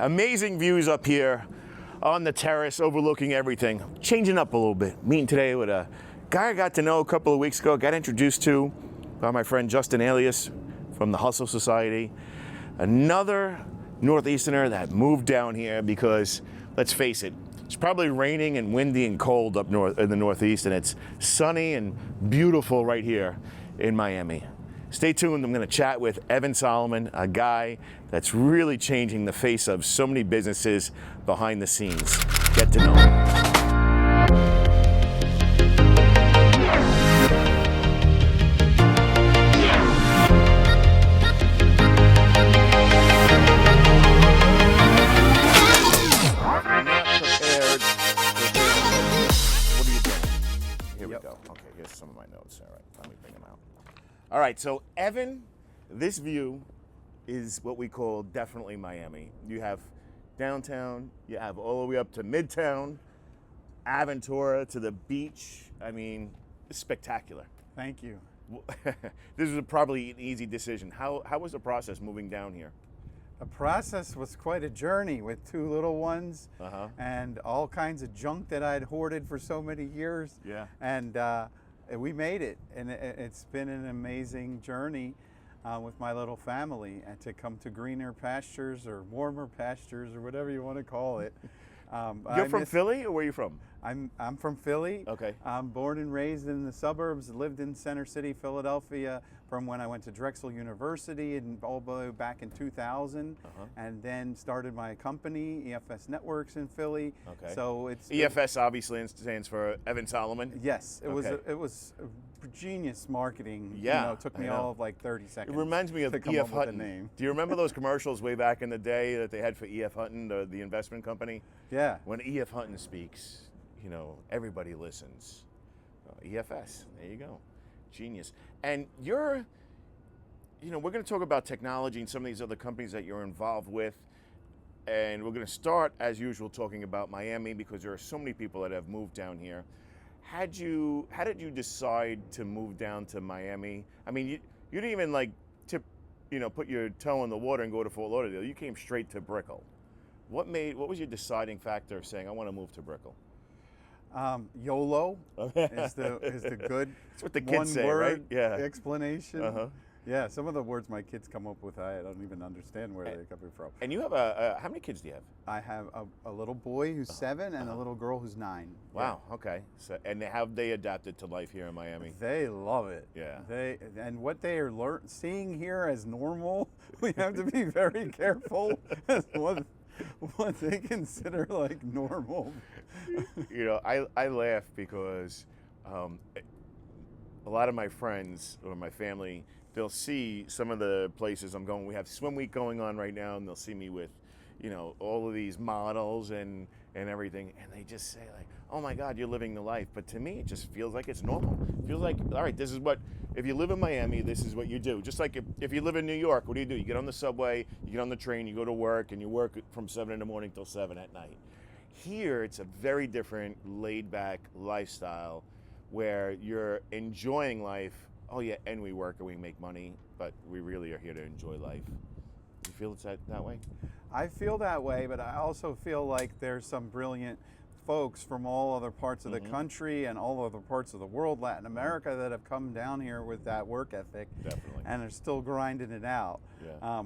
Amazing views up here on the terrace overlooking everything. Changing up a little bit. Meeting today with a guy I got to know a couple of weeks ago, got introduced to by my friend Justin Alias from the Hustle Society. Another Northeasterner that moved down here because, let's face it, it's probably raining and windy and cold up north in the Northeast, and it's sunny and beautiful right here in Miami. Stay tuned. I'm going to chat with Evan Solomon, a guy that's really changing the face of so many businesses behind the scenes. Get to know him. Some of my notes. All right, let me bring them out. All right, so Evan, this view is what we call definitely Miami. You have downtown, you have all the way up to Midtown, Aventura to the beach. I mean, it's spectacular. Thank you. This was probably an easy decision. How was the process moving down here? The process was quite a journey with two little ones and all kinds of junk that I'd hoarded for so many years. Yeah. And we made it, and it's been an amazing journey with my little family, and to come to greener pastures or warmer pastures or whatever you want to call it. You're from Philly, or where are you from? I'm from Philly. Okay. I'm born and raised in the suburbs, lived in Center City, Philadelphia, from when I went to Drexel University and all the way back in 2000, and then started my company, EFS Networks in Philly. Okay. So it's EFS obviously stands for Evan Solomon. Yes, it was genius marketing. Yeah, you know, it took me all of like 30 seconds. It reminds me of to come E.F. up with Hutton. the name. Do you remember those commercials way back in the day that they had for E.F. Hutton, the investment company? Yeah. When E.F. Hutton speaks, you know, everybody listens. EFS, there you go. Genius. And you're, you know, we're going to talk about technology and some of these other companies that you're involved with. And we're going to start, as usual, talking about Miami because there are so many people that have moved down here. How did you decide to move down to Miami? I mean, you didn't even like put your toe in the water and go to Fort Lauderdale. You came straight to Brickell. What was your deciding factor of saying, I want to move to Brickell? YOLO is the good That's what the kids say, right? Yeah. Explanation. Yeah, some of the words my kids come up with, I don't even understand where they're coming from. And you have how many kids do you have? I have a little boy who's 7 and a little girl who's 9. Wow. Yeah. Okay. So, and have they adapted to life here in Miami? They love it. Yeah. And what they are learning here as normal, we have to be very careful as what they consider like normal. You know, I laugh because a lot of my friends or my family, they'll see some of the places I'm going. We have swim week going on right now, and they'll see me with, you know, all of these models and everything, and they just say like, "Oh my God, you're living the life." But to me, it just feels like it's normal. It feels like, all right, this is what, if you live in Miami, this is what you do. Just like if you live in New York, what do? You get on the subway, you get on the train, you go to work, and you work from 7 in the morning till 7 at night. Here, it's a very different, laid-back lifestyle where you're enjoying life. Oh yeah, and we work and we make money, but we really are here to enjoy life. You feel it's that way? I feel that way, but I also feel like there's some brilliant folks from all other parts of the country and all other parts of the world, Latin America, that have come down here with that work ethic. Definitely. And are still grinding it out. Yeah.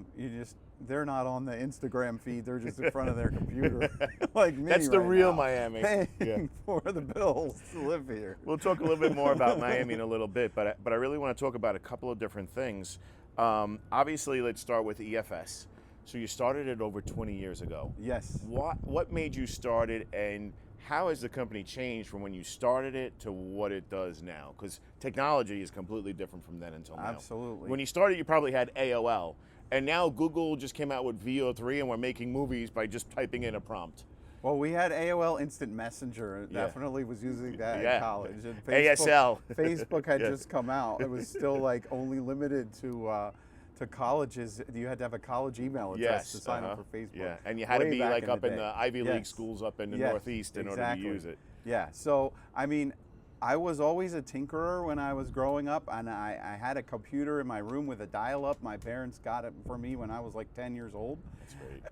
They're not on the Instagram feed, they're just in front of their computer like me. That's the right real now, Miami. Paying for the bills to live here. We'll talk a little bit more about Miami in a little bit, but I really want to talk about a couple of different things. Obviously, let's start with EFS. So you started it over 20 years ago. Yes. What made you start it, and how has the company changed from when you started it to what it does now? Because technology is completely different from then until now. Absolutely. When you started, you probably had AOL. And now Google just came out with VO3, and we're making movies by just typing in a prompt. Well, we had AOL Instant Messenger. Definitely was using that in college. And ASL. Facebook had just come out. It was still like only limited to colleges. You had to have a college email address to sign up for Facebook. Yeah, and you had to be like up in the Ivy League schools up in the Northeast in order to use it. Yeah, so I mean, I was always a tinkerer when I was growing up, and I had a computer in my room with a dial-up. My parents got it for me when I was like 10 years old. That's great.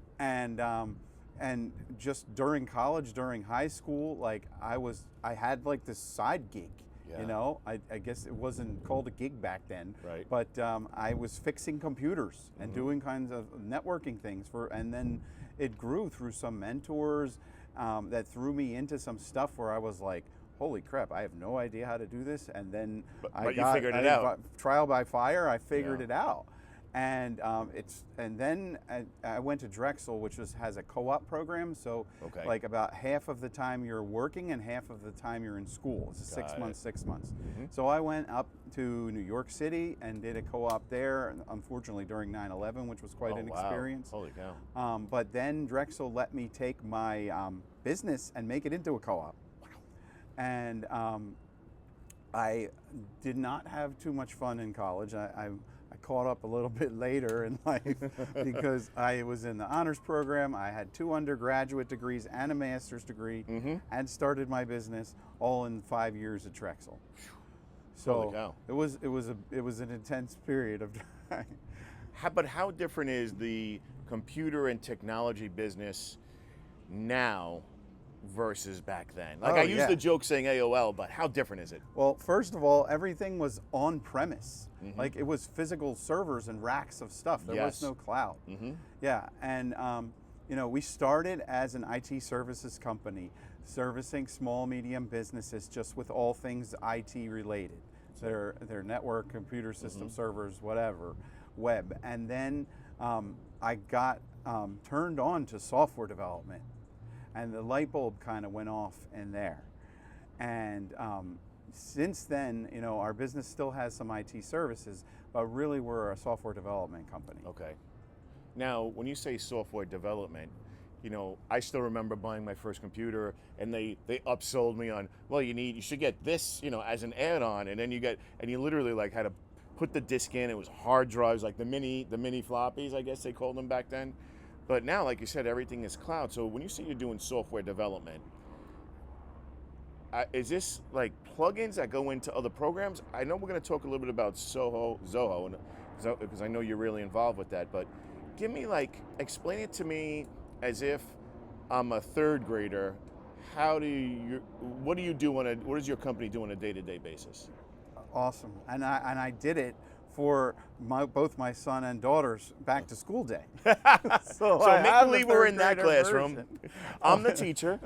And just during college, during high school, like I had like this side gig. Yeah. You know, I guess it wasn't called a gig back then, Right. but I was fixing computers and doing kinds of networking things and then it grew through some mentors that threw me into some stuff where I was like, holy crap, I have no idea how to do this. And then But you figured it out. Trial by fire, I figured Yeah. it out. And then I went to Drexel, which has a co-op program. So Okay. like about half of the time you're working and half of the time you're in school. It's a Got 6 it. months, 6 months. Mhm. So I went up to New York City and did a co-op there, unfortunately during 9/11, which was quite Oh, an wow. experience. Holy cow. But then Drexel let me take my business and make it into a co-op. And I did not have too much fun in college. I caught up a little bit later in life because I was in the honors program. I had 2 undergraduate degrees and a master's degree, and started my business all in 5 years at Drexel. Holy So cow. it was an intense period of time. But how different is the computer and technology business now versus back then? Like Oh, I use yeah. the joke saying AOL, but how different is it? Well, first of all, everything was on premise. Like it was physical servers and racks of stuff. There Yes. was no cloud. Mm-hmm. Yeah, and you know, we started as an IT services company, servicing small, medium businesses just with all things IT related. Their network, computer system, servers, whatever, web. And then I got turned on to software development, and the light bulb kind of went off in there. And since then, you know, our business still has some IT services, but really we're a software development company. Okay. Now, when you say software development, you know, I still remember buying my first computer, and they upsold me on, well, you should get this, you know, as an add-on, and then you literally like had to put the disk in. It was hard drives, like the mini floppies, I guess they called them back then. But now, like you said, everything is cloud. So when you say you're doing software development, is this like plugins that go into other programs? I know we're going to talk a little bit about Zoho, because I know you're really involved with that. But explain it to me as if I'm a third grader. What does your company do on a day-to-day basis? Awesome, and I did it for both my son and daughter's back to school day. So make believe we're in that classroom. Version. I'm the teacher.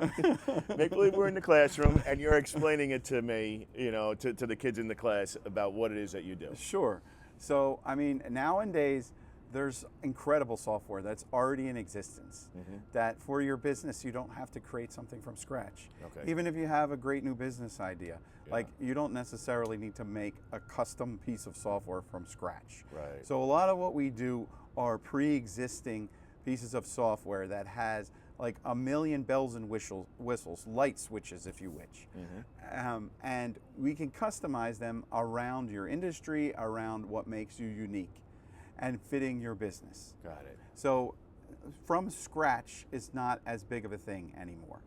Make believe we're in the classroom, and you're explaining it to me, you know, to the kids in the class about what it is that you do. Sure. So I mean, nowadays there's incredible software that's already in existence that for your business you don't have to create something from scratch. Okay. Even if you have a great new business idea, like you don't necessarily need to make a custom piece of software from scratch. Right. So a lot of what we do are pre-existing pieces of software that has like a million bells and whistles, light switches if you wish. And we can customize them around your industry, around what makes you unique and fitting your business. Got it. So from scratch is not as big of a thing anymore.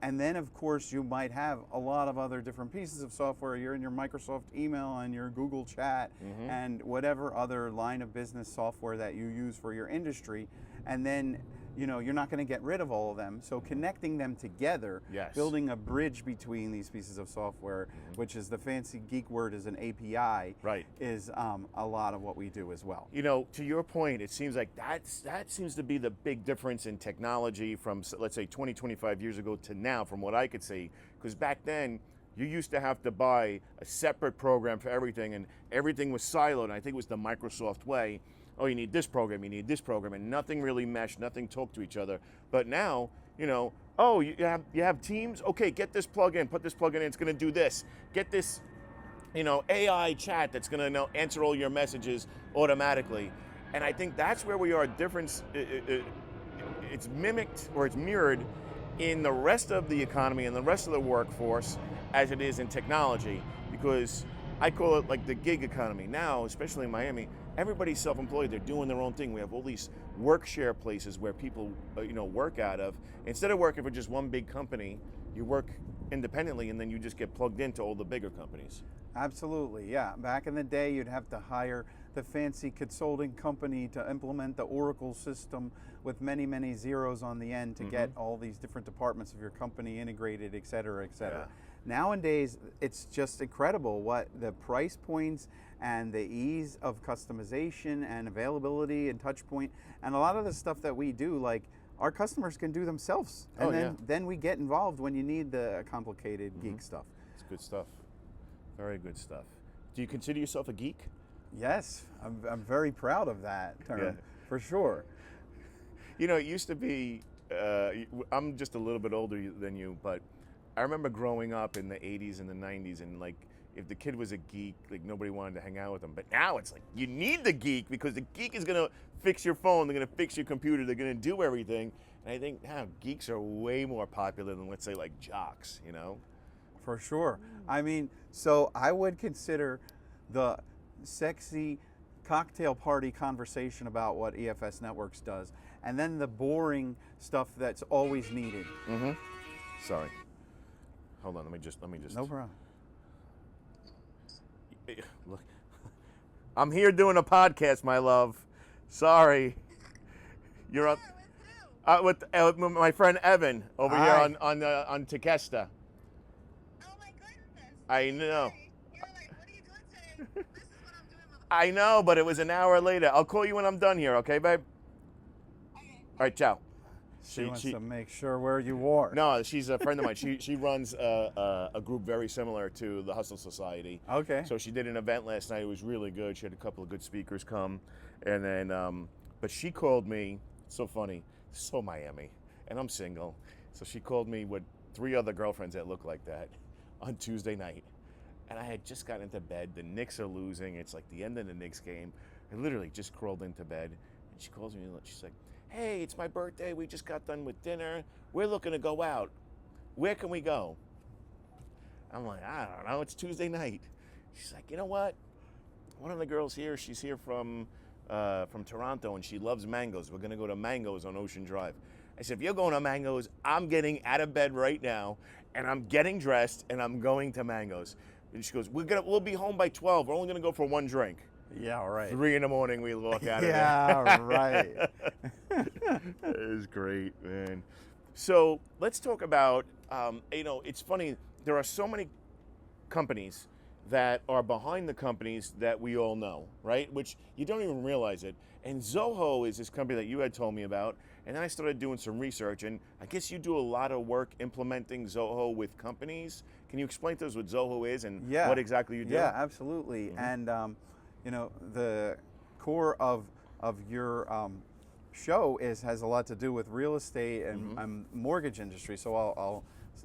And then of course you might have a lot of other different pieces of software. You're in your Microsoft email and your Google chat and whatever other line of business software that you use for your industry. And then, you know, you're not going to get rid of all of them. So connecting them together, building a bridge between these pieces of software, which is the fancy geek word is an API, is a lot of what we do as well. You know, to your point, it seems like that seems to be the big difference in technology from, let's say, 20, 25 years ago to now, from what I could see. Because back then, you used to have to buy a separate program for everything, and everything was siloed. And I think it was the Microsoft way. Oh, you need this program, and nothing really meshed, nothing talked to each other. But now, you know, oh, you have Teams? Okay, get this plug-in, put this plug-in in, it's gonna do this. Get this, you know, AI chat that's gonna answer all your messages automatically. And I think that's where we are different. It's mimicked or it's mirrored in the rest of the economy and the rest of the workforce as it is in technology, because I call it like the gig economy. Now, especially in Miami, everybody's self-employed. They're doing their own thing. We have all these work share places where people, work out of. Instead of working for just one big company, you work independently, and then you just get plugged into all the bigger companies. Absolutely, yeah. Back in the day, you'd have to hire the fancy consulting company to implement the Oracle system with many, many zeros on the end to get all these different departments of your company integrated, et cetera, et cetera. Yeah. Nowadays, it's just incredible what the price points and the ease of customization and availability and touch point, and a lot of the stuff that we do, like our customers can do themselves. And then we get involved when you need the complicated geek stuff. It's good stuff. Very good stuff. Do you consider yourself a geek? Yes, I'm very proud of that term, for sure. You know, it used to be, I'm just a little bit older than you, but I remember growing up in the 80s and the 90s, and like, if the kid was a geek, like nobody wanted to hang out with him. But now it's like, you need the geek, because the geek is gonna fix your phone, they're gonna fix your computer, they're gonna do everything. And I think now geeks are way more popular than, let's say, like jocks, you know? For sure. I mean, so I would consider the sexy cocktail party conversation about what EFS Networks does, and then the boring stuff that's always needed. Sorry. Hold on, let me just. No problem. Look, I'm here doing a podcast, my love. Sorry. You're on. With my friend Evan over here on Tequesta. Oh my goodness. I know. You're like, what are you doing today? This is what I'm doing with I know, but it was an hour later. I'll call you when I'm done here, okay, babe? Okay. All right, ciao. She wants to make sure where you are. No, she's a friend of mine. She runs a group very similar to the Hustle Society. Okay. So she did an event last night. It was really good. She had a couple of good speakers come, and then but she called me. So funny, so Miami, and I'm single. So she called me with 3 other girlfriends that look like that on Tuesday night, and I had just gotten into bed. The Knicks are losing. It's like the end of the Knicks game. I literally just crawled into bed, and she calls me. She's like, "Hey, it's my birthday. We just got done with dinner. We're looking to go out. Where can we go?" I'm like, "I don't know. It's Tuesday night." She's like, "You know what? One of the girls here, she's here from Toronto, and she loves mangoes. We're going to go to Mangoes on Ocean Drive." I said, "If you're going to Mangoes, I'm getting out of bed right now, and I'm getting dressed, and I'm going to Mangoes." And she goes, "We'll be home by 12. We're only going to go for one drink." Yeah, right. 3 in the morning, we walk out of there. Yeah, right. It is great, man. So let's talk about, it's funny, there are so many companies that are behind the companies that we all know, right? Which you don't even realize it. And Zoho is this company that you had told me about, and then I started doing some research, and I guess you do a lot of work implementing Zoho with companies. Can you explain to us what Zoho is and what exactly you do? Yeah, absolutely. And the core of your show has a lot to do with real estate and mortgage industry. So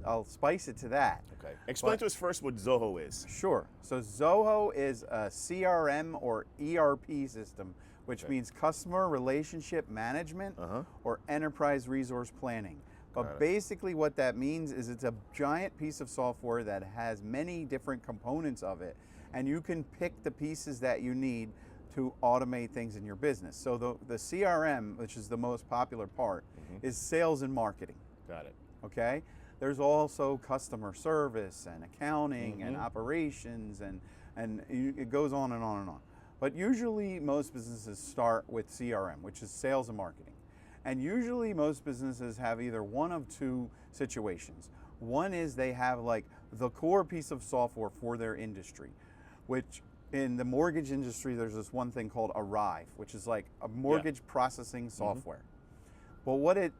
I'll spice it to that. Okay. Explain to us first what Zoho is. Sure. So Zoho is a CRM or ERP system, which means customer relationship management or enterprise resource planning. But basically what that means is it's a giant piece of software that has many different components of it, and you can pick the pieces that you need to automate things in your business. So the CRM, which is the most popular part, is sales and marketing. Got it. Okay? There's also customer service and accounting and operations, and it goes on and on and on. But usually most businesses start with CRM, which is sales and marketing. And usually most businesses have either one of 2 situations. One is they have like the core piece of software for their industry, which in the mortgage industry, there's this one thing called Arrive, which is like a mortgage processing software. But what it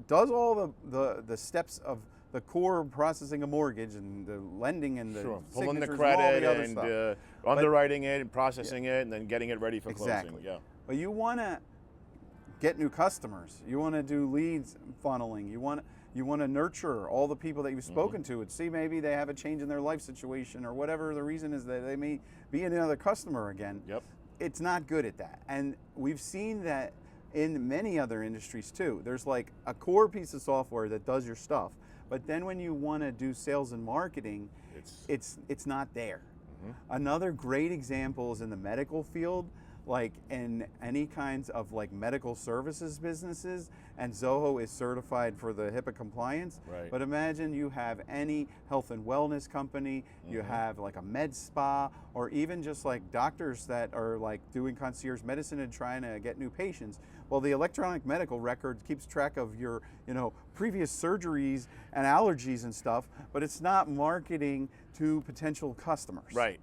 does all the steps of the core processing a mortgage and the lending and the pulling the signatures credit and all the other and underwriting it and processing it and then getting it ready for Exactly. closing. Yeah. But you want to get new customers. You want to do leads funneling. You want to nurture all the people that you've spoken to and see maybe they have a change in their life situation or whatever the reason is that they may be another customer again. Yep. It's not good at that. And we've seen that in many other industries too. There's like a core piece of software that does your stuff, but then when you want to do sales and marketing, it's not there. Another great example is in the medical field, like in any kinds of like medical services businesses, and Zoho is certified for the HIPAA compliance. Right. But imagine you have any health and wellness company, you have like a med spa, or even just like doctors that are like doing concierge medicine and trying to get new patients. Well, the electronic medical record keeps track of your, previous surgeries and allergies and stuff, but it's not marketing to potential customers. Right.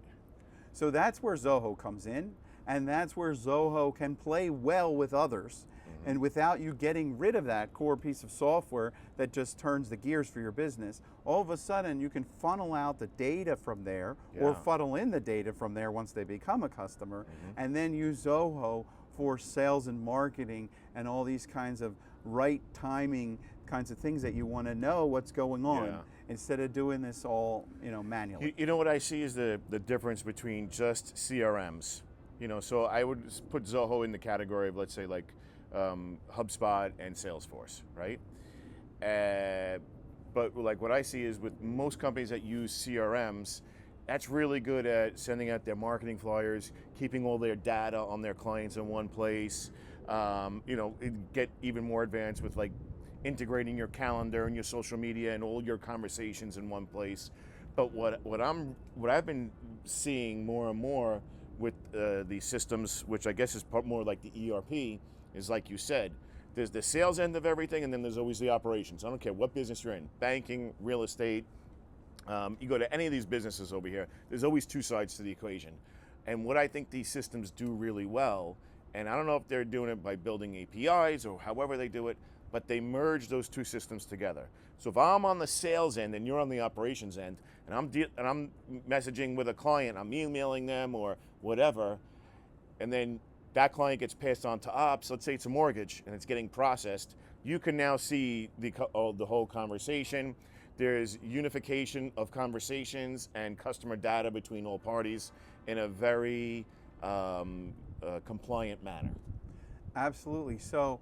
So that's where Zoho comes in, and that's where Zoho can play well with others. And without you getting rid of that core piece of software that just turns the gears for your business, all of a sudden you can funnel out the data from there, or Yeah. funnel in the data from there once they become a customer, and then use Zoho for sales and marketing and all these kinds of right timing kinds of things that you want to know what's going on, Yeah. instead of doing this all manually. You know what I see is the difference between just CRMs. So I would put Zoho in the category of, let's say, like HubSpot and Salesforce, right? But like what I see is with most companies that use CRMs, that's really good at sending out their marketing flyers, keeping all their data on their clients in one place. Get even more advanced with like integrating your calendar and your social media and all your conversations in one place. But what I've been seeing more and more with the systems, which I guess is more like the ERP, is like you said, there's the sales end of everything, and then there's always the operations. I don't care what business you're in, banking, real estate, you go to any of these businesses over here, there's always two sides to the equation. And what I think these systems do really well, and I don't know if they're doing it by building APIs or however they do it, but they merge those two systems together. So if I'm on the sales end and you're on the operations end, and I'm messaging with a client, I'm emailing them or whatever, and then that client gets passed on to ops, let's say it's a mortgage and it's getting processed, you can now see the whole conversation. There's unification of conversations and customer data between all parties in a very compliant manner. Absolutely. So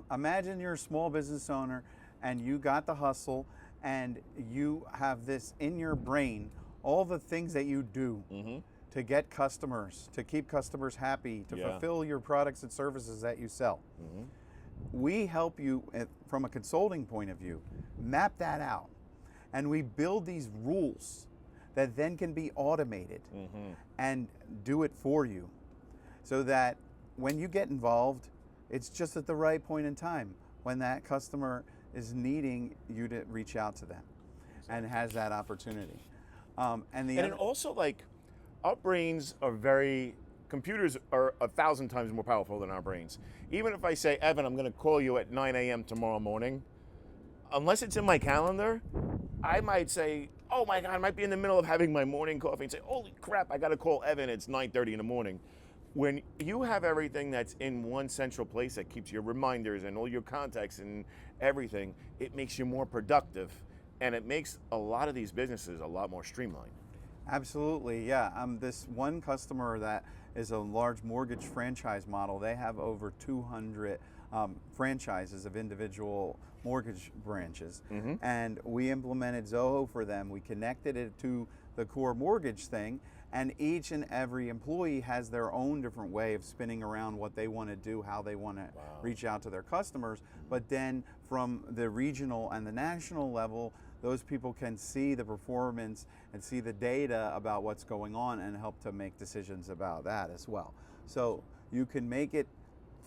imagine you're a small business owner and you got the hustle and you have this in your brain, all the things that you do to get customers, to keep customers happy, to fulfill your products and services that you sell. We help you, from a consulting point of view, map that out. And we build these rules that then can be automated and do it for you, so that when you get involved, it's just at the right point in time when that customer is needing you to reach out to them and has that opportunity. And it also, like, our brains are computers are 1,000 times more powerful than our brains. Even if I say, Evan, I'm going to call you at 9 a.m. tomorrow morning, unless it's in my calendar, I might say, oh my God, I might be in the middle of having my morning coffee and say, holy crap, I got to call Evan, it's 9:30 in the morning. When you have everything that's in one central place that keeps your reminders and all your contacts and everything, it makes you more productive, and it makes a lot of these businesses a lot more streamlined. Absolutely, yeah. This one customer that is a large mortgage franchise model, they have over 200 franchises of individual mortgage branches. And we implemented Zoho for them. We connected it to the core mortgage thing, and each and every employee has their own different way of spinning around what they want to do, how they want to reach out to their customers. But then from the regional and the national level, those people can see the performance and see the data about what's going on and help to make decisions about that as well. So you can make it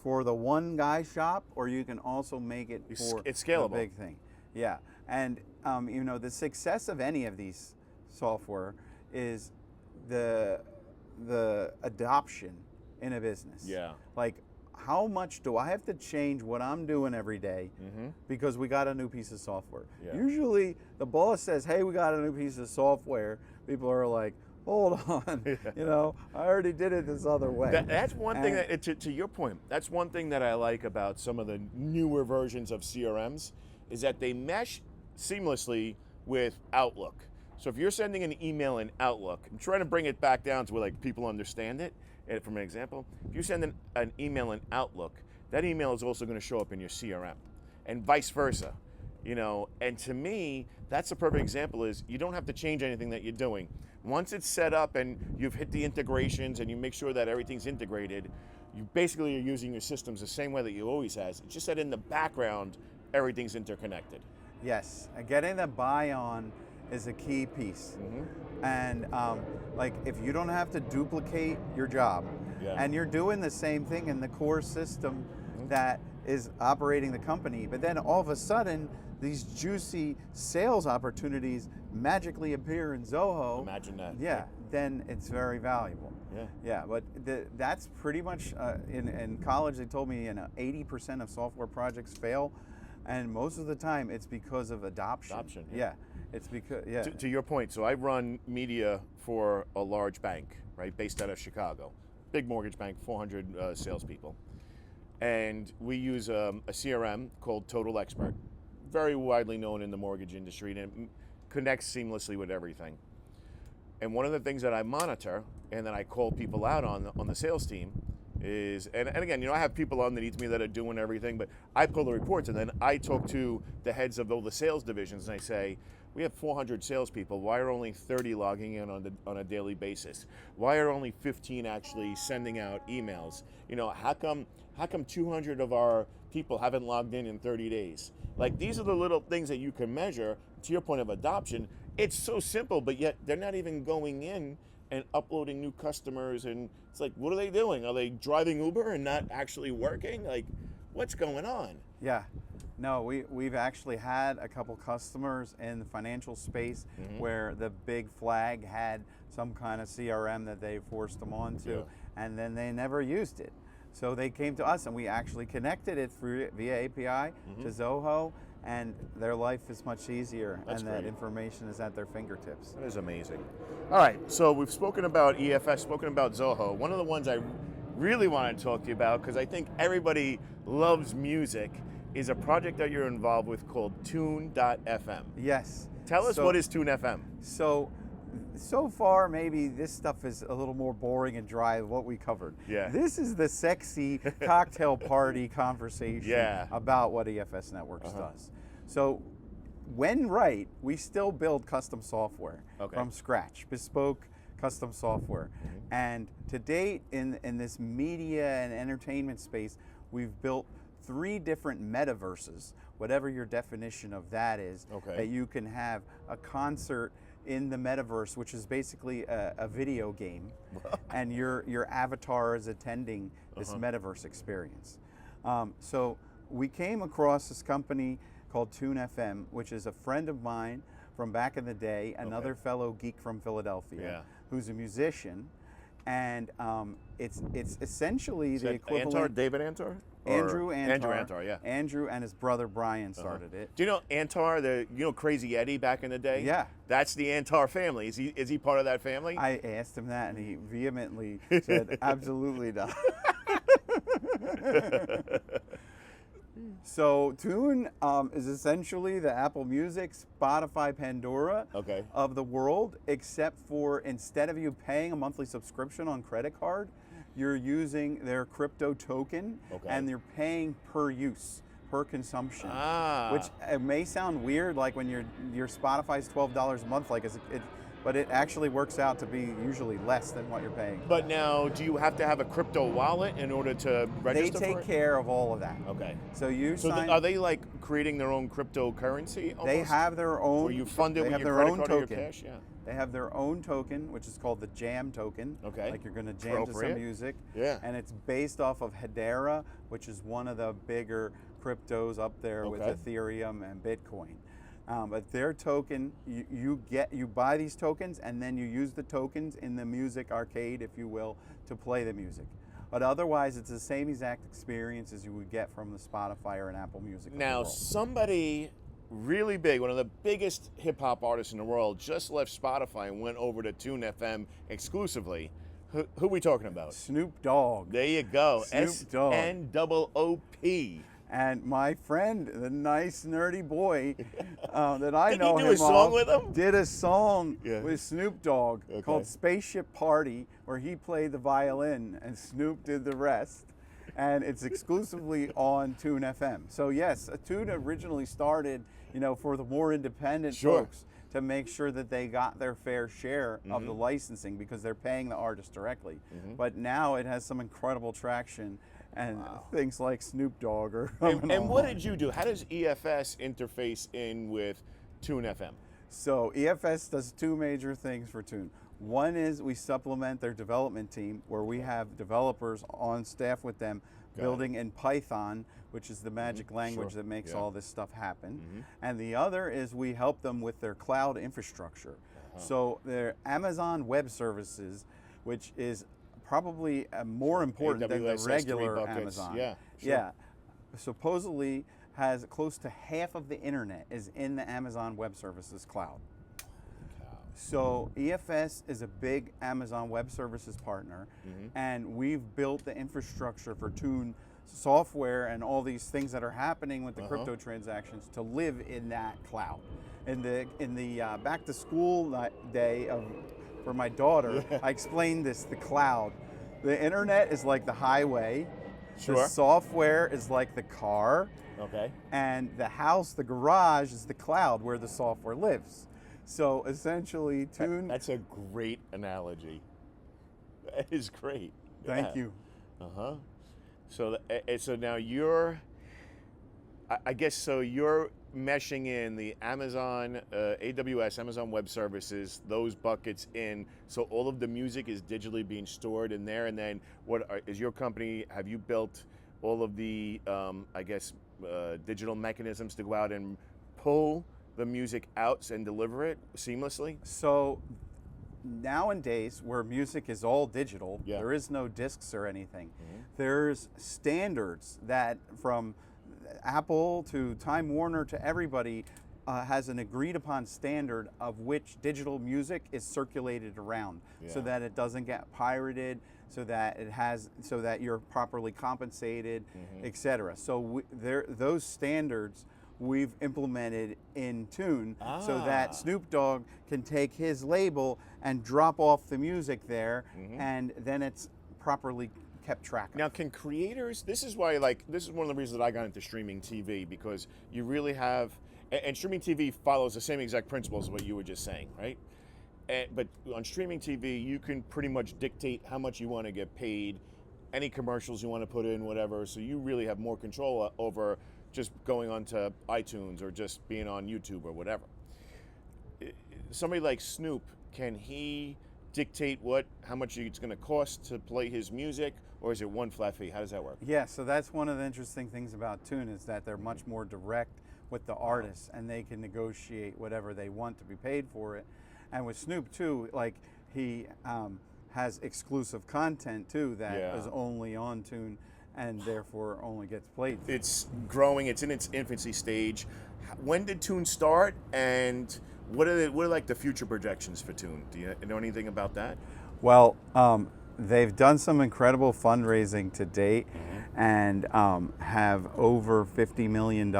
for the one guy shop, or you can also make it for it's scalable. the big thing. Yeah, and the success of any of these software is the adoption in a business. Yeah. Like, how much do I have to change what I'm doing every day because we got a new piece of software? Yeah. Usually the boss says, hey, we got a new piece of software. People are like, hold on, I already did it this other way. That's one thing that, to your point, that's one thing that I like about some of the newer versions of CRMs, is that they mesh seamlessly with Outlook. So if you're sending an email in Outlook, I'm trying to bring it back down to where like people understand it. And from an example, if you send an email in Outlook, that email is also going to show up in your CRM, and vice versa. And to me, that's a perfect example. Is you don't have to change anything that you're doing. Once it's set up and you've hit the integrations and you make sure that everything's integrated, you basically are using your systems the same way that you always has. It's just that in the background, everything's interconnected. Yes, and getting the buy-on is a key piece. And like if you don't have to duplicate your job, Yeah. and you're doing the same thing in the core system that is operating the company, but then all of a sudden these juicy sales opportunities magically appear in Zoho. Imagine that. Yeah, then it's very valuable. Yeah. Yeah, but that's pretty much, in college they told me 80% of software projects fail, and most of the time it's because of adoption. Adoption, yeah. Yeah, it's because, yeah. To your point, so I run media for a large bank, right, based out of Chicago. Big mortgage bank, 400 salespeople. And we use a CRM called Total Expert, very widely known in the mortgage industry, and it connects seamlessly with everything. And one of the things that I monitor and that I call people out on the sales team is, and again, you know, I have people underneath me that are doing everything, but I pull the reports and then I talk to the heads of all the sales divisions and I say, we have 400 salespeople. Why are only 30 logging in on a daily basis? Why are only 15 actually sending out emails? You know, how come 200 of our people haven't logged in 30 days? Like, these are the little things that you can measure. To your point of adoption, it's so simple, but yet they're not even going in and uploading new customers. And it's like, what are they doing? Are they driving Uber and not actually working? Like, what's going on? Yeah. No, we've actually had a couple customers in the financial space where the big flag had some kind of CRM that they forced them onto, and then they never used it. So they came to us and we actually connected it via API to Zoho, and their life is much easier. That's and that great. information is at their fingertips. That is amazing. All right, so we've spoken about EFS, spoken about Zoho. One of the ones I really want to talk to you about, because I think everybody loves music, is a project that you're involved with called Tune.fm. Yes. Tell us, So- what is Tune.fm? So far, maybe this stuff is a little more boring and dry than what we covered. Yeah. This is the sexy cocktail party conversation Yeah. about what EFS Networks does. So when right, we still build custom software from scratch, bespoke custom software. And to date, in this media and entertainment space, we've built 3 different metaverses, whatever your definition of that is, that you can have a concert in the metaverse, which is basically a video game, and your avatar is attending this metaverse experience. So we came across this company called Tune.fm, which is a friend of mine from back in the day, another fellow geek from Philadelphia, who's a musician, and it's essentially the equivalent. Antar, David Antar? Andrew Antar. Andrew Antar, yeah. Andrew and his brother Brian started it. Do you know Antar, Crazy Eddie back in the day? Yeah. That's the Antar family. Is he part of that family? I asked him that, and he vehemently said, "Absolutely not." So Tune is essentially the Apple Music, Spotify, Pandora of the world, except for instead of you paying a monthly subscription on credit card, you're using their crypto token, and you're paying per use, per consumption. Which it may sound weird, like when your Spotify's $12 a month, but it actually works out to be usually less than what you're paying. But now, do you have to have a crypto wallet in order to register They for take it? care of all of that. Okay. So you So sign. are they like creating their own cryptocurrency almost? They have their own. Or you fund it they with have your their credit own card or your token. cash? Yeah. They have their own token, which is called the Jam token. Like you're going to jam to Appropriate. some music. Yeah. And it's based off of Hedera, which is one of the bigger cryptos up there with Ethereum and Bitcoin. But their token, you buy these tokens, and then you use the tokens in the music arcade, if you will, to play the music. But otherwise, it's the same exact experience as you would get from the Spotify or an Apple Music. Now, somebody really big, one of the biggest hip hop artists in the world, just left Spotify and went over to Tune.fm exclusively. Who are we talking about? Snoop Dogg. There you go. Snoop Dogg. SNOOP. And my friend, the nice nerdy boy that I Did know he do him a song of, with him? did a song with Snoop Dogg called Spaceship Party, where he played the violin and Snoop did the rest. And it's exclusively on Tune.fm. So yes, Tune originally started, for the more independent folks to make sure that they got their fair share of the licensing because they're paying the artist directly. But now it has some incredible traction, and things like Snoop Dogg are coming And what along. did you do? How does EFS interface in with Tune FM? So EFS does two major things for Tune. One is we supplement their development team, where we have developers on staff with them building in Python, which is the magic language that makes all this stuff happen. And the other is we help them with their cloud infrastructure. So their Amazon Web Services, which is probably more important than the AWS S3 regular buckets. Amazon. Yeah, sure. Yeah, supposedly has close to half of the internet is in the Amazon Web Services cloud. So EFS is a big Amazon Web Services partner, and we've built the infrastructure for Tune software and all these things that are happening with the crypto transactions to live in that cloud. In the back to school day for my daughter, I explained this: the cloud, the internet is like the highway, the software is like the car, and the house, the garage, is the cloud where the software lives. So essentially, Tune. That's a great analogy. That is great. Thank you. So, so now you're, I guess, so you're meshing in the Amazon, AWS, Amazon Web Services, those buckets in, so all of the music is digitally being stored in there. And then, is your company? Have you built all of the, I guess, digital mechanisms to go out and pull the music out and deliver it seamlessly? So nowadays, where music is all digital, there is no discs or anything. There's standards that, from Apple to Time Warner to everybody, has an agreed upon standard of which digital music is circulated around, so that it doesn't get pirated, so that you're properly compensated, etc. So those standards we've implemented in Tune, so that Snoop Dogg can take his label and drop off the music there, and then it's properly kept track of. Now, can creators, this is why, this is one of the reasons that I got into streaming TV, because you really have, and streaming TV follows the same exact principles as what you were just saying, right? But on streaming TV, you can pretty much dictate how much you want to get paid, any commercials you want to put in, whatever, so you really have more control over just going onto iTunes or just being on YouTube or whatever. Somebody like Snoop, can he dictate how much it's going to cost to play his music, or is it one flat fee? How does that work? Yeah, so that's one of the interesting things about Tune, is that they're much more direct with the artists, and they can negotiate whatever they want to be paid for it. And with Snoop too, like, he has exclusive content too that is only on Tune, and therefore only gets played. It's growing. It's in its infancy stage. When did Tune start, and what are like the future projections for Tune? Do you know anything about that? Well, they've done some incredible fundraising to date, and have over $50 million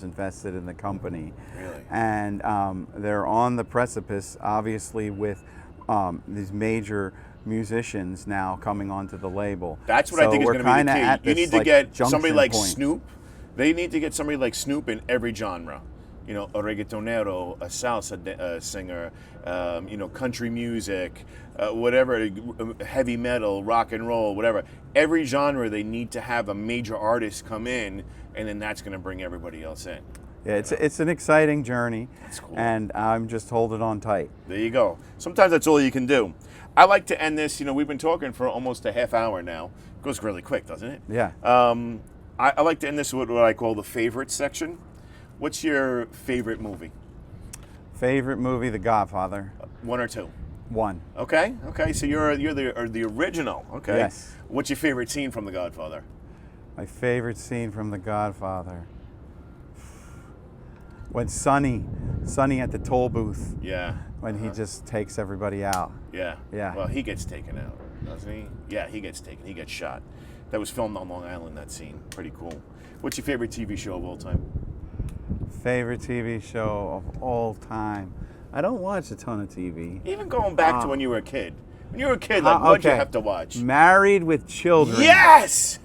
invested in the company. Really? And they're on the precipice, obviously, with these major musicians now coming onto the label. That's what I think is going to be the key. You need to get somebody like point. Snoop. They need to get somebody like Snoop in every genre. You know, a reggaetonero, a salsa singer, country music, whatever, heavy metal, rock and roll, whatever. Every genre, they need to have a major artist come in, and then that's going to bring everybody else in. Yeah, it's an exciting journey. That's cool. And I'm just holding on tight. There you go. Sometimes that's all you can do. I like to end this, we've been talking for almost a half hour now. It goes really quick, doesn't it? Yeah. I like to end this with what I call the favorites section. What's your favorite movie? Favorite movie, The Godfather. One or two? One. Okay. So you're the original. Okay. Yes. What's your favorite scene from The Godfather? My favorite scene from The Godfather. When Sonny at the toll booth. Yeah. When he just takes everybody out. Yeah. Yeah. Well, he gets taken out, doesn't he? Yeah, he gets taken. He gets shot. That was filmed on Long Island, that scene. Pretty cool. What's your favorite TV show of all time? Favorite TV show of all time. I don't watch a ton of TV. Even going back to when you were a kid. When you were a kid, what'd you have to watch? Married with Children. Yes!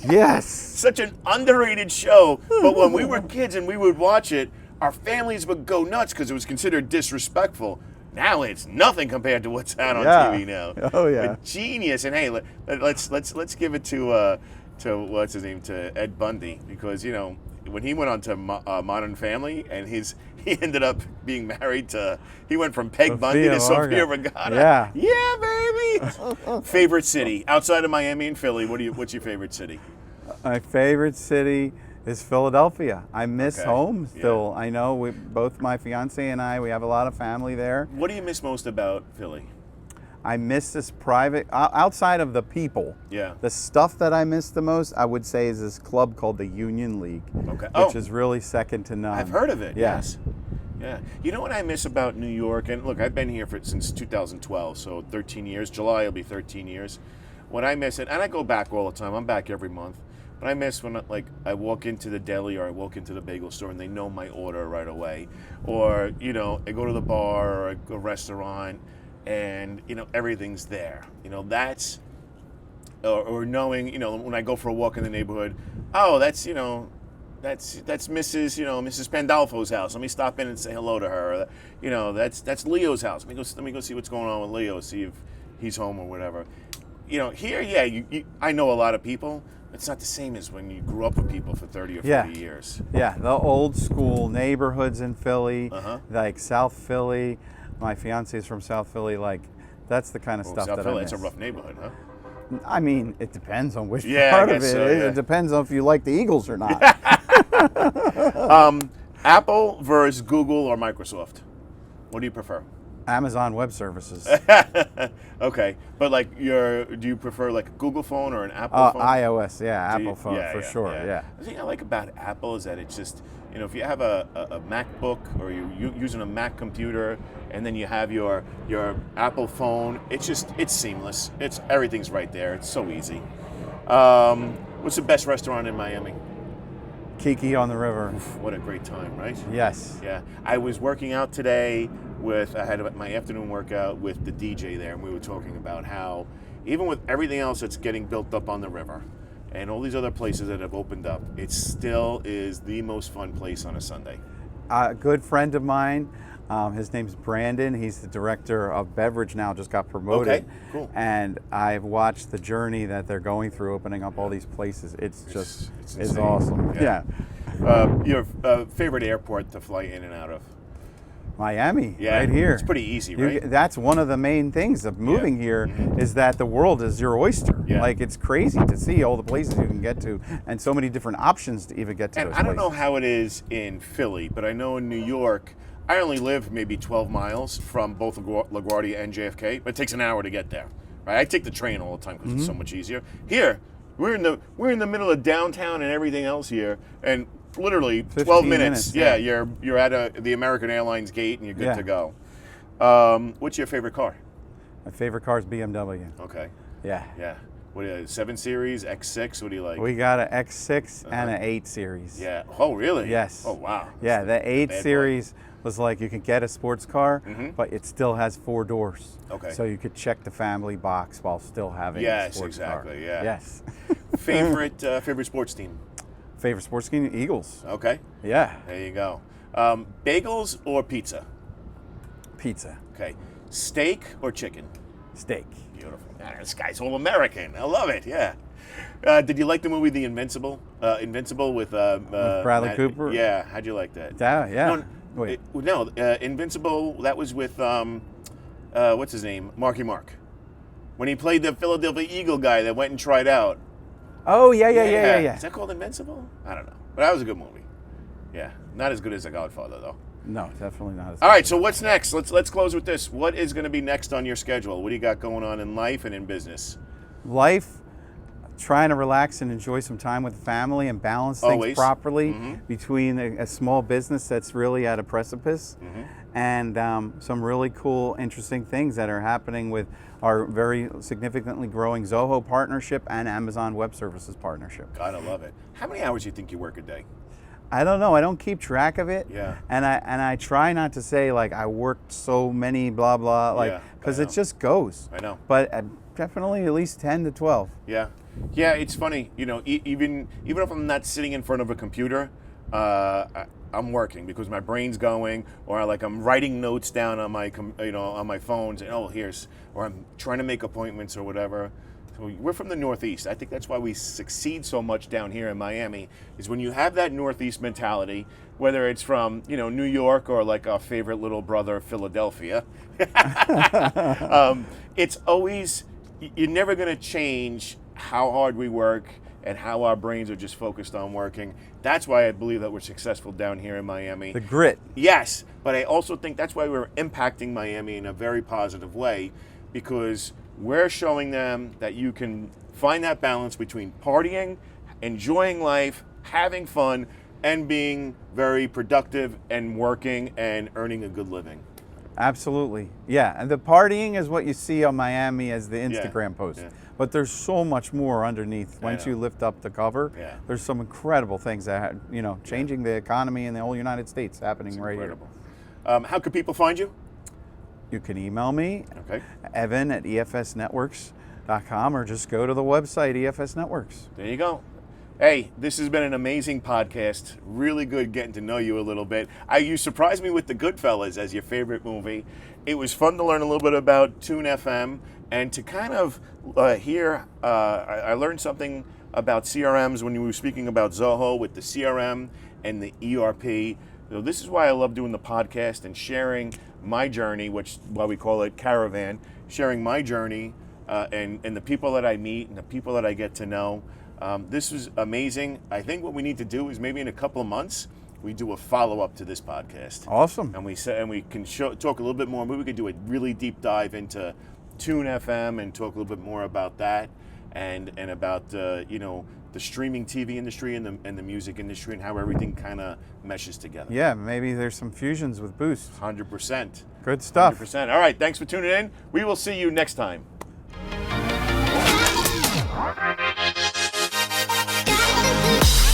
Yes! Such an underrated show, but when we were kids and we would watch it, our families would go nuts because it was considered disrespectful. Now it's nothing compared to what's out on TV now. Oh yeah. But genius. And hey, let's give it to what's his name, to Ed Bundy, because when he went on to Modern Family and he ended up being married to, he went from Peg Bundy to Sofia Vergara. Yeah, baby. Favorite city outside of Miami and Philly? What's your favorite city? My favorite city is Philadelphia. I miss home still. I know both my fiance and I, we have a lot of family there. What do you miss most about Philly? I miss this private, outside of the people. Yeah. The stuff that I miss the most, I would say, is this club called the Union League, which is really second to none. I've heard of it. Yeah. Yes. Yeah. You know what I miss about New York? And look, I've been here since 2012, so 13 years. July will be 13 years. When I miss it, and I go back all the time. I'm back every month. But I miss when I walk into the deli or I walk into the bagel store and they know my order right away. Or, I go to the bar or a restaurant and, everything's there. That's, or knowing, when I go for a walk in the neighborhood, oh, that's Mrs. Mrs. Pandolfo's house. Let me stop in and say hello to her. Or, that's Leo's house. Let me go see what's going on with Leo, see if he's home or whatever. Here, yeah, I know a lot of people. It's not the same as when you grew up with people for 30 or 40 years. Yeah, the old school neighborhoods in Philly, like South Philly. My fiance is from South Philly. Like, that's the kind of stuff South that Philly, I miss. It's a rough neighborhood, huh? I mean, it depends on which I part of guess it. so, yeah. It depends on if you like the Eagles or not. Apple versus Google or Microsoft? What do you prefer? Amazon Web Services. Okay, but do you prefer a Google phone or an Apple phone? iOS, Apple phone for sure. Yeah. The thing I like about Apple is that it's just, if you have a MacBook or you're using a Mac computer and then you have your Apple phone, it's seamless. Everything's right there. It's so easy. What's the best restaurant in Miami? Kiki on the River. Oof, what a great time, right? Yes. Yeah. I was working out today I had my afternoon workout with the DJ there, and we were talking about how even with everything else that's getting built up on the river and all these other places that have opened up, it still is the most fun place on a Sunday. A good friend of mine, his name's Brandon. He's the director of beverage now, just got promoted. Okay, cool. And I've watched the journey that they're going through, opening up all these places. It's insane. awesome. Yeah. Your favorite airport to fly in and out of? Miami, Yeah, right here. it's pretty easy, right? That's one of the main things of moving here is that the world is your oyster. Yeah. Like, it's crazy to see all the places you can get to and so many different options to even get to And those I don't places. know how it is in Philly, but I know in New York, I only live maybe 12 miles from both LaGuardia and JFK, but it takes an hour to get there. Right? I take the train all the time because it's so much easier. Here, we're in the middle of downtown and everything else here, and literally 12 minutes. Yeah, you're at the American Airlines gate and you're good to go. What's your favorite car? My favorite car is BMW. Okay. Yeah. Yeah. What do you 7 Series, X6? What do you like? We got an X6 and an 8 Series. Yeah. Oh, really? Yes. Oh, wow. Yeah, the 8 bad boy. Series was like you could get a sports car, but it still has 4 doors. Okay. So you could check the family box while still having a sports car. Exactly. Yeah. Yes. Favorite sports team? Favorite sports team? Eagles. Okay. Yeah. There you go. Bagels or pizza? Pizza. Okay. Steak or chicken? Steak. Beautiful. Ah, this guy's all American. I love it. Yeah. Did you like the movie The Invincible? Invincible with Bradley Cooper? Yeah. How'd you like that? Yeah. Wait. Invincible. That was with what's his name? Marky Mark. When he played the Philadelphia Eagle guy that went and tried out. Oh, yeah. Is that called Invincible? I don't know. But that was a good movie. Yeah. Not as good as The Godfather, though. No, definitely not. All right, so what's next? Let's close with this. What is going to be next on your schedule? What do you got going on in life and in business? Life, trying to relax and enjoy some time with the family and balance things Always. properly between a small business that's really at a precipice and some really cool, interesting things that are happening with our very significantly growing Zoho partnership and Amazon Web Services partnership. God, I love it. How many hours do you think you work a day? I don't know. I don't keep track of it. Yeah. And I try not to say like I worked so many blah blah like because it just goes. I know. But definitely at least 10 to 12. Yeah. Yeah, it's funny. You know, even if I'm not sitting in front of a computer, I'm working because my brain's going, or I'm writing notes down on my on my phones, and or I'm trying to make appointments or whatever. So we're from the Northeast. I think that's why we succeed so much down here in Miami. Is when you have that Northeast mentality, whether it's from New York or like our favorite little brother Philadelphia. It's always, you're never going to change how hard we work and how our brains are just focused on working. That's why I believe that we're successful down here in Miami. The grit. Yes, but I also think that's why we're impacting Miami in a very positive way, because we're showing them that you can find that balance between partying, enjoying life, having fun, and being very productive and working and earning a good living. Absolutely. Yeah, and the partying is what you see on Miami as the Instagram post. Yeah. But there's so much more underneath once you lift up the cover. Yeah. There's some incredible things that, changing the economy in the whole United States happening right here. How can people find you? You can email me, Okay. Evan at EFSNetworks.com, or just go to the website, EFS Networks. There you go. Hey, this has been an amazing podcast. Really good getting to know you a little bit. You surprised me with the Goodfellas as your favorite movie. It was fun to learn a little bit about Tune FM and to kind of hear. I learned something about CRMs when you were speaking about Zoho with the CRM and the ERP. So this is why I love doing the podcast and sharing my journey, which why we call it CARAVAN, sharing my journey and the people that I meet and the people that I get to know. This was amazing. I think what we need to do is maybe in a couple of months we do a follow-up to this podcast. Awesome. And we can talk a little bit more. Maybe we could do a really deep dive into Tune FM and talk a little bit more about that and about the streaming TV industry and the music industry and how everything kind of meshes together. Yeah, maybe there's some fusions with Boost. 100%. Good stuff. 100%. All right, thanks for tuning in. We will see you next time. Got